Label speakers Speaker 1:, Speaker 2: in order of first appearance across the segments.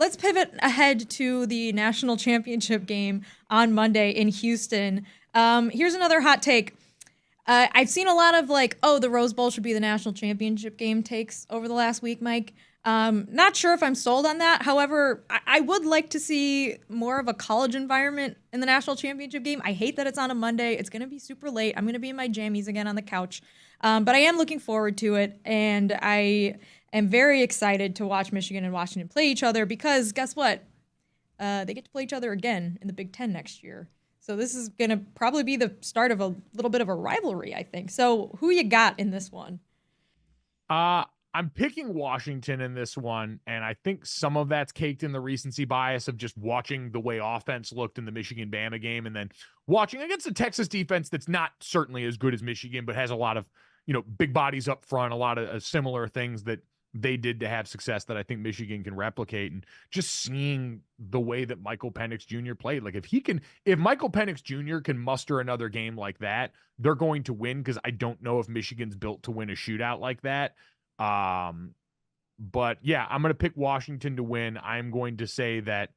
Speaker 1: let's pivot ahead to the national championship game on Monday in Houston. Here's another hot take. I've seen a lot of the Rose Bowl should be the national championship game takes over the last week, Mike. Not sure if I'm sold on that. However, I would like to see more of a college environment in the national championship game. I hate that it's on a Monday. It's going to be super late. I'm going to be in my jammies again on the couch. But I am looking forward to it. And I am very excited to watch Michigan and Washington play each other because guess what? They get to play each other again in the Big Ten next year. So this is going to probably be the start of a little bit of a rivalry, I think. So who you got in this one?
Speaker 2: I'm picking Washington in this one, and I think some of that's caked in the recency bias of just watching the way offense looked in the Michigan-Bama game and then watching against a Texas defense that's not certainly as good as Michigan, but has a lot of, big bodies up front, a lot of similar things that they did to have success that I think Michigan can replicate. And just seeing the way that Michael Penix Jr. played, like if Michael Penix Jr. can muster another game like that, they're going to win because I don't know if Michigan's built to win a shootout like that. But yeah, I'm going to pick Washington to win. I'm going to say that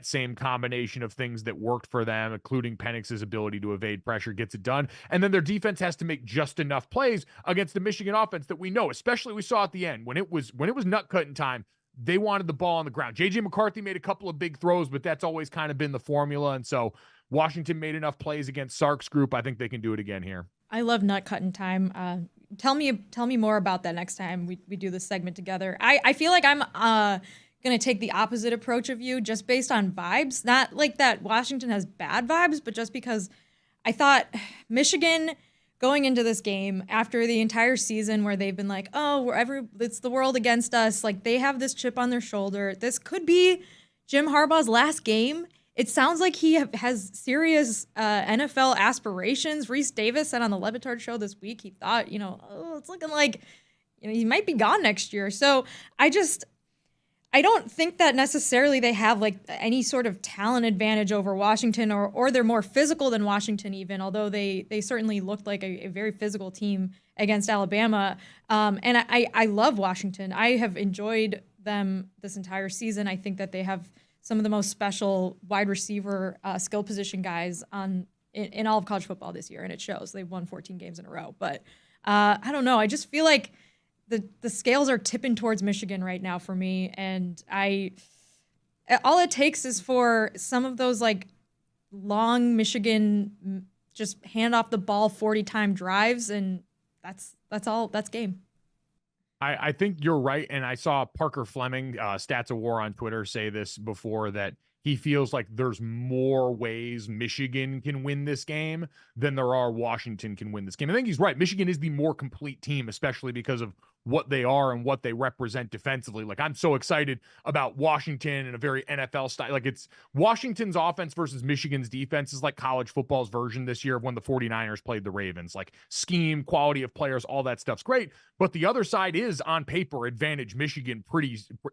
Speaker 2: same combination of things that worked for them, including Penix's ability to evade pressure, gets it done. And then their defense has to make just enough plays against the Michigan offense that we know, especially we saw at the end when it was nut cutting time, they wanted the ball on the ground. JJ McCarthy made a couple of big throws, but that's always kind of been the formula. And so Washington made enough plays against Sark's group. I think they can do it again here.
Speaker 1: I love nut cutting time. Tell me more about that next time we do this segment together. I feel like I'm going to take the opposite approach of you just based on vibes. Not like that Washington has bad vibes, but just because I thought Michigan going into this game after the entire season where they've been like, it's the world against us. Like they have this chip on their shoulder. This could be Jim Harbaugh's last game. It sounds like he has serious NFL aspirations. Reese Davis said on the Batard show this week, he thought, it's looking like, he might be gone next year. So I don't think that necessarily they have like any sort of talent advantage over Washington or they're more physical than Washington even, although they certainly looked like a very physical team against Alabama. And I love Washington. I have enjoyed them this entire season. I think that they have some of the most special wide receiver skill position guys in all of college football this year, and it shows. They've won 14 games in a row. But I don't know. I just feel like the scales are tipping towards Michigan right now for me, and all it takes is for some of those like long Michigan just hand off the ball 40-time drives, and that's all. That's game.
Speaker 2: I think you're right, and I saw Parker Fleming, Stats of War on Twitter, say this before, that he feels like there's more ways Michigan can win this game than there are Washington can win this game. I think he's right. Michigan is the more complete team, especially because of what they are and what they represent defensively. Like, I'm so excited about Washington and a very NFL style. Like, it's Washington's offense versus Michigan's defense is like college football's version this year of when the 49ers played the Ravens. Like, scheme, quality of players, all that stuff's great. But the other side is, on paper, advantage Michigan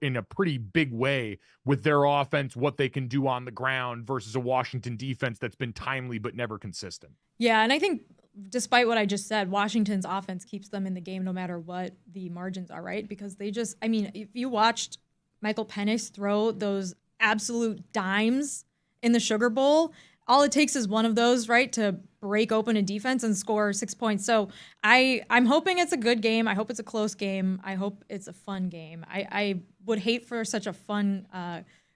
Speaker 2: in a pretty big way with their offense, what they can do on the ground versus a Washington defense that's been timely but never consistent.
Speaker 1: Yeah, and I think despite what I just said, Washington's offense keeps them in the game no matter what the margins are, right? Because if you watched Michael Penix throw those absolute dimes in the Sugar Bowl, all it takes is one of those, right, to break open a defense and score 6 points. So I'm hoping it's a good game. I hope it's a close game. I hope it's a fun game. I would hate for such a fun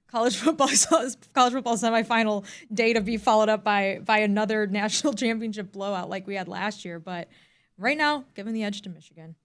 Speaker 1: college football semifinal day to be followed up by another national championship blowout like we had last year. But right now, giving the edge to Michigan.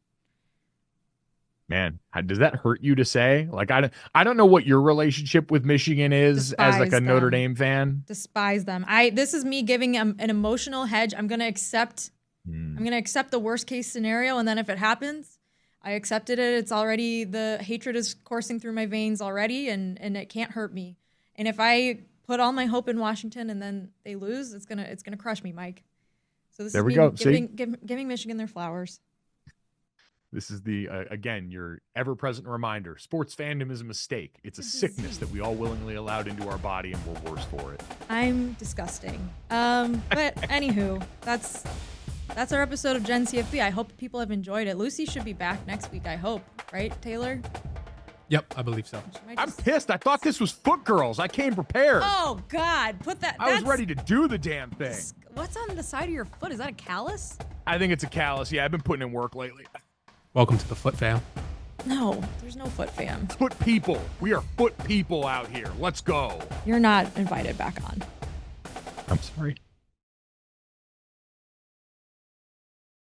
Speaker 2: Man, does that hurt you to say? Like, I don't know what your relationship with Michigan is as like a Notre Dame fan.
Speaker 1: Despise them. This is me giving an emotional hedge. I'm going to accept the worst case scenario, and then if it happens, I accepted it. It's already, the hatred is coursing through my veins already, and it can't hurt me. And if I put all my hope in Washington and then they lose, it's gonna crush me, Mike. So this is me giving Michigan their flowers.
Speaker 2: This is again, your ever-present reminder. Sports fandom is a mistake. It's a sickness that we all willingly allowed into our body, and we're worse for it.
Speaker 1: I'm disgusting. But anywho, that's our episode of Gen CFB. I hope people have enjoyed it. Lucy should be back next week, I hope. Right, Taylor?
Speaker 3: Yep, I believe so.
Speaker 2: I'm pissed. I thought this was Foot Girls. I came prepared.
Speaker 1: Oh God, put that.
Speaker 2: I was ready to do the damn thing.
Speaker 1: What's on the side of your foot? Is that a callus?
Speaker 2: I think it's a callus. Yeah, I've been putting in work lately.
Speaker 3: Welcome to the Foot Fam.
Speaker 1: No, there's no foot fam.
Speaker 2: Foot people. We are foot people out here. Let's go.
Speaker 1: You're not invited back on.
Speaker 2: I'm sorry.